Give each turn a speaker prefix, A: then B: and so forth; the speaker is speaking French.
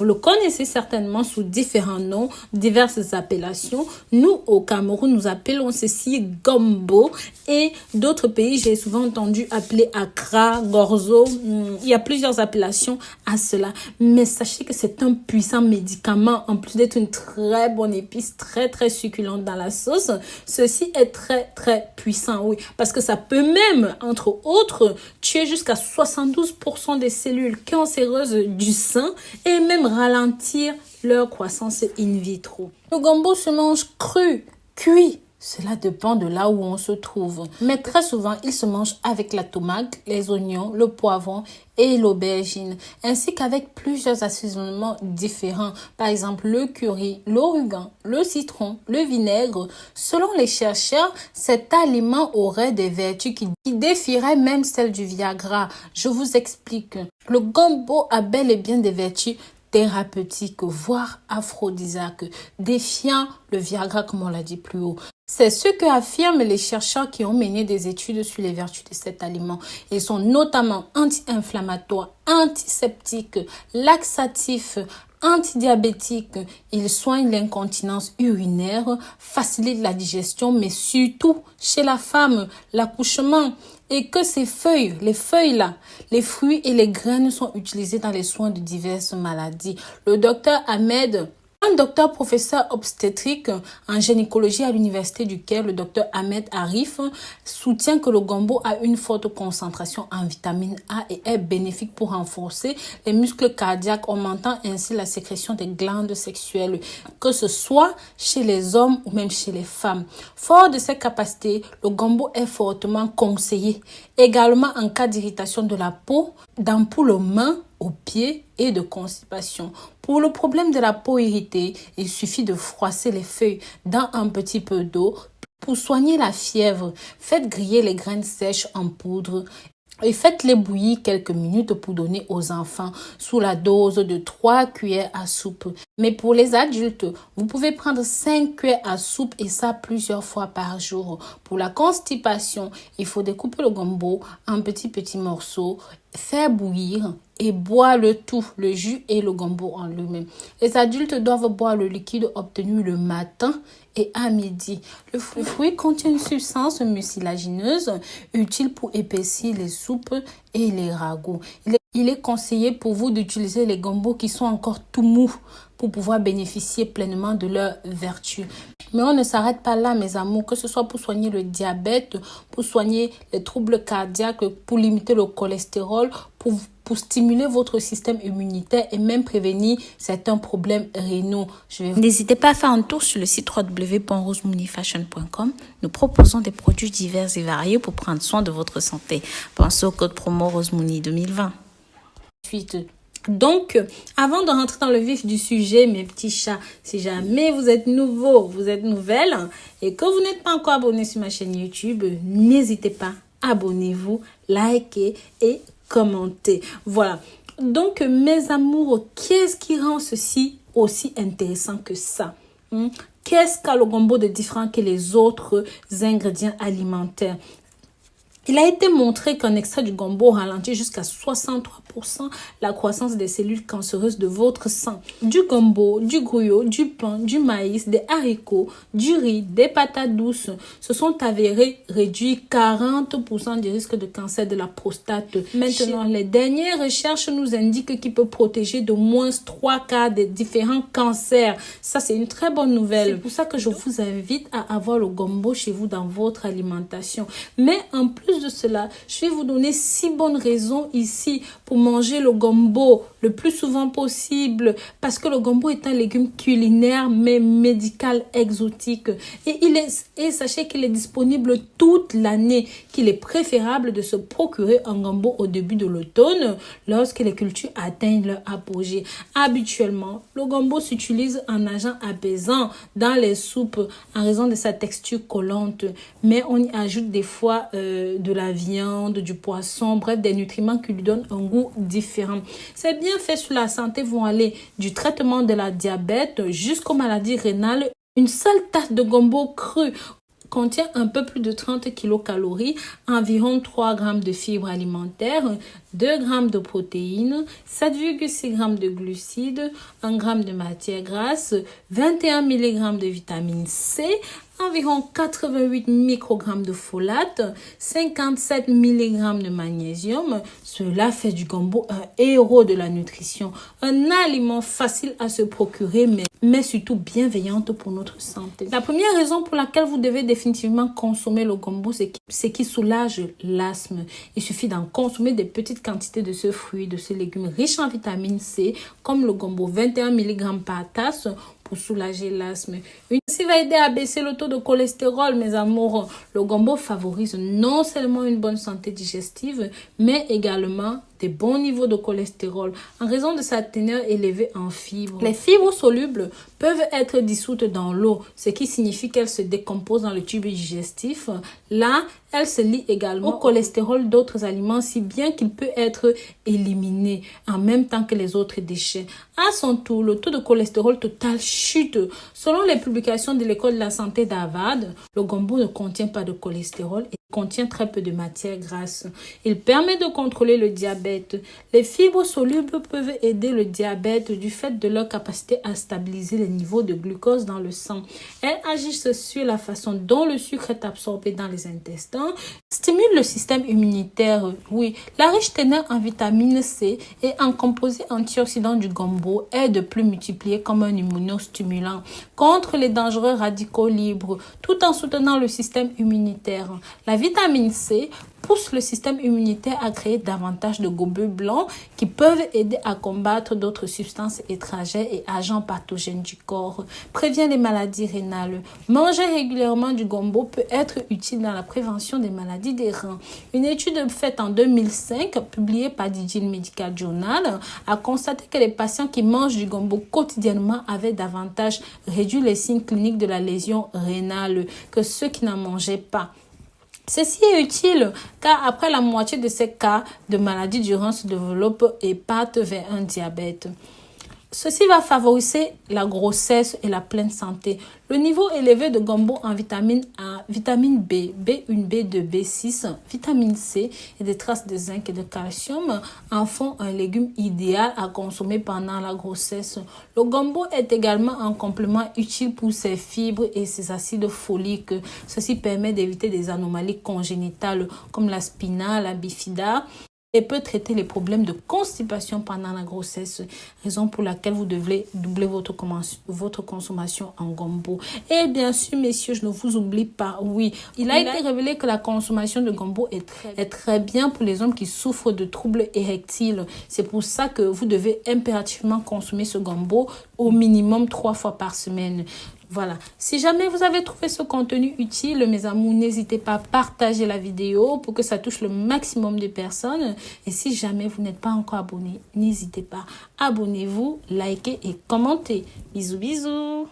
A: Vous le connaissez certainement sous différents noms, diverses appellations. Nous, au Cameroun, nous appelons ceci gombo et d'autres pays, j'ai souvent entendu appeler akra, gorzo. Il y a plusieurs appellations à cela. Mais sachez que c'est un puissant médicament en plus d'être une très bonne épice, très très succulente dans la sauce. Ceci est très très puissant, oui, parce que ça peut même, entre autres, tuer jusqu'à 72% des cellules cancéreuses du sein et même ralentir leur croissance in vitro. Le gombo se mange cru, cuit. Cela dépend de là où on se trouve. Mais très souvent, il se mange avec la tomate, les oignons, le poivron et l'aubergine, ainsi qu'avec plusieurs assaisonnements différents. Par exemple, le curry, l'origan, le citron, le vinaigre. Selon les chercheurs, cet aliment aurait des vertus qui défieraient même celles du Viagra. Je vous explique. Le gombo a bel et bien des vertus thérapeutiques, voire aphrodisiaques, défiant le Viagra comme on l'a dit plus haut. C'est ce que affirment les chercheurs qui ont mené des études sur les vertus de cet aliment. Ils sont notamment anti-inflammatoires, antiseptiques, laxatifs, antidiabétiques. Ils soignent l'incontinence urinaire, facilitent la digestion, mais surtout chez la femme, l'accouchement. Et que ces feuilles, les feuilles là, les fruits et les graines sont utilisés dans les soins de diverses maladies. Le docteur Ahmed, un docteur professeur obstétrique en gynécologie à l'université du Caire, le docteur Ahmed Arif, soutient que le gombo a une forte concentration en vitamine A et est bénéfique pour renforcer les muscles cardiaques, augmentant ainsi la sécrétion des glandes sexuelles, que ce soit chez les hommes ou même chez les femmes. Fort de ses capacités, le gombo est fortement conseillé, également en cas d'irritation de la peau, d'ampoules aux mains, aux pieds et de constipation. Pour le problème de la peau irritée, il suffit de froisser les feuilles dans un petit peu d'eau. Pour soigner la fièvre, faites griller les graines sèches en poudre et faites-les bouillir quelques minutes pour donner aux enfants sous la dose de 3 cuillères à soupe. Mais pour les adultes, vous pouvez prendre 5 cuillères à soupe et ça plusieurs fois par jour. Pour la constipation, il faut découper le gombo en petits morceaux, faire bouillir et boire le tout, le jus et le gombo en lui-même. Les adultes doivent boire le liquide obtenu le matin et à midi. Le fruit contient une substance mucilagineuse utile pour épaissir les soupes et les ragoûts. Il est conseillé pour vous d'utiliser les gombos qui sont encore tout mous pour pouvoir bénéficier pleinement de leurs vertus. Mais on ne s'arrête pas là, mes amours, que ce soit pour soigner le diabète, pour soigner les troubles cardiaques, pour limiter le cholestérol, pour stimuler votre système immunitaire et même prévenir certains problèmes rénaux. N'hésitez pas à faire un tour sur le site www.rosemooneyfashion.com. Nous proposons des produits divers et variés pour prendre soin de votre santé. Pensez au code promo RoseMoney 2020. Donc, avant de rentrer dans le vif du sujet, mes petits chats, si jamais vous êtes nouveau, vous êtes nouvelle et que vous n'êtes pas encore abonné sur ma chaîne YouTube, n'hésitez pas, abonnez-vous, likez et commentez. Voilà. Donc, mes amours, qu'est-ce qui rend ceci aussi intéressant que ça? Qu'est-ce qu'a le gombo de différent que les autres ingrédients alimentaires? Il a été montré qu'un extrait du gombo ralentit jusqu'à 63% la croissance des cellules cancéreuses de votre sang. Du gombo, du gruyot, du pain, du maïs, des haricots, du riz, des patates douces se sont avérés réduire 40% du risque de cancer de la prostate. Maintenant, les dernières recherches nous indiquent qu'il peut protéger de moins 3 quarts des différents cancers. Ça, c'est une très bonne nouvelle. C'est pour ça que je vous invite à avoir le gombo chez vous dans votre alimentation. Mais en plus de cela, je vais vous donner 6 bonnes raisons ici pour manger le gombo le plus souvent possible, parce que le gombo est un légume culinaire mais médical exotique et sachez qu'il est disponible toute l'année, qu'il est préférable de se procurer un gombo au début de l'automne lorsque les cultures atteignent leur apogée. Habituellement, le gombo s'utilise en agent apaisant dans les soupes en raison de sa texture collante, mais on y ajoute des fois de la viande, du poisson, bref, des nutriments qui lui donnent un goût différent. Ces bienfaits sur la santé vont aller du traitement de la diabète jusqu'aux maladies rénales. Une seule tasse de gombo cru contient un peu plus de 30 kilocalories, environ 3 grammes de fibres alimentaires, 2 grammes de protéines, 7,6 grammes de glucides, 1 gramme de matière grasse, 21 mg de vitamine C, environ 88 microgrammes de folate, 57 mg de magnésium. Cela fait du gombo un héros de la nutrition, un aliment facile à se procurer, mais surtout bienveillante pour notre santé. La première raison pour laquelle vous devez définitivement consommer le gombo, c'est qu'il soulage l'asthme. Il suffit d'en consommer des petites quantités de ce fruit, de ce légume riche en vitamine C, comme le gombo, 21 mg par tasse, pour soulager l'asthme. Ceci va aider à baisser le taux de cholestérol, mes amours. Le gombo favorise non seulement une bonne santé digestive, mais également des bons niveaux de cholestérol en raison de sa teneur élevée en fibres. Les fibres solubles peuvent être dissoutes dans l'eau, ce qui signifie qu'elles se décomposent dans le tube digestif. Là, elles se lient également au cholestérol d'autres aliments, si bien qu'il peut être éliminé en même temps que les autres déchets. À son tour, le taux de cholestérol total chute. Selon les publications de l'école de la santé d'Harvard, le gombo ne contient pas de cholestérol et contient très peu de matière grasse. Il permet de contrôler le diabète. Les fibres solubles peuvent aider le diabète du fait de leur capacité à stabiliser les niveaux de glucose dans le sang. Elles agissent sur la façon dont le sucre est absorbé dans les intestins, stimulent le système immunitaire. Oui, la riche teneur en vitamine C et en composés antioxydants du gombo est de plus multipliée comme un immunostimulant contre les dangereux radicaux libres, tout en soutenant le système immunitaire. La vitamine C pousse le système immunitaire à créer davantage de globules blancs qui peuvent aider à combattre d'autres substances étrangères et agents pathogènes du corps, prévient les maladies rénales. Manger régulièrement du gombo peut être utile dans la prévention des maladies des reins. Une étude faite en 2005, publiée par Digital Medical Journal, a constaté que les patients qui mangent du gombo quotidiennement avaient davantage réduit les signes cliniques de la lésion rénale que ceux qui n'en mangeaient pas. Ceci est utile car après la moitié de ces cas de maladie du rein se développent et partent vers un diabète. Ceci va favoriser la grossesse et la pleine santé. Le niveau élevé de gombo en vitamine A, vitamine B, B1, B2, B6, vitamine C et des traces de zinc et de calcium en font un légume idéal à consommer pendant la grossesse. Le gombo est également un complément utile pour ses fibres et ses acides foliques. Ceci permet d'éviter des anomalies congénitales comme la spina, la bifida, et peut traiter les problèmes de constipation pendant la grossesse, raison pour laquelle vous devez doubler votre consommation en gombo. Et bien sûr, messieurs, je ne vous oublie pas, oui, il a été révélé que la consommation de gombo est très bien pour les hommes qui souffrent de troubles érectiles. C'est pour ça que vous devez impérativement consommer ce gombo au minimum 3 fois par semaine. Voilà. Si jamais vous avez trouvé ce contenu utile, mes amours, n'hésitez pas à partager la vidéo pour que ça touche le maximum de personnes. Et si jamais vous n'êtes pas encore abonné, n'hésitez pas. Abonnez-vous, likez et commentez. Bisous, bisous.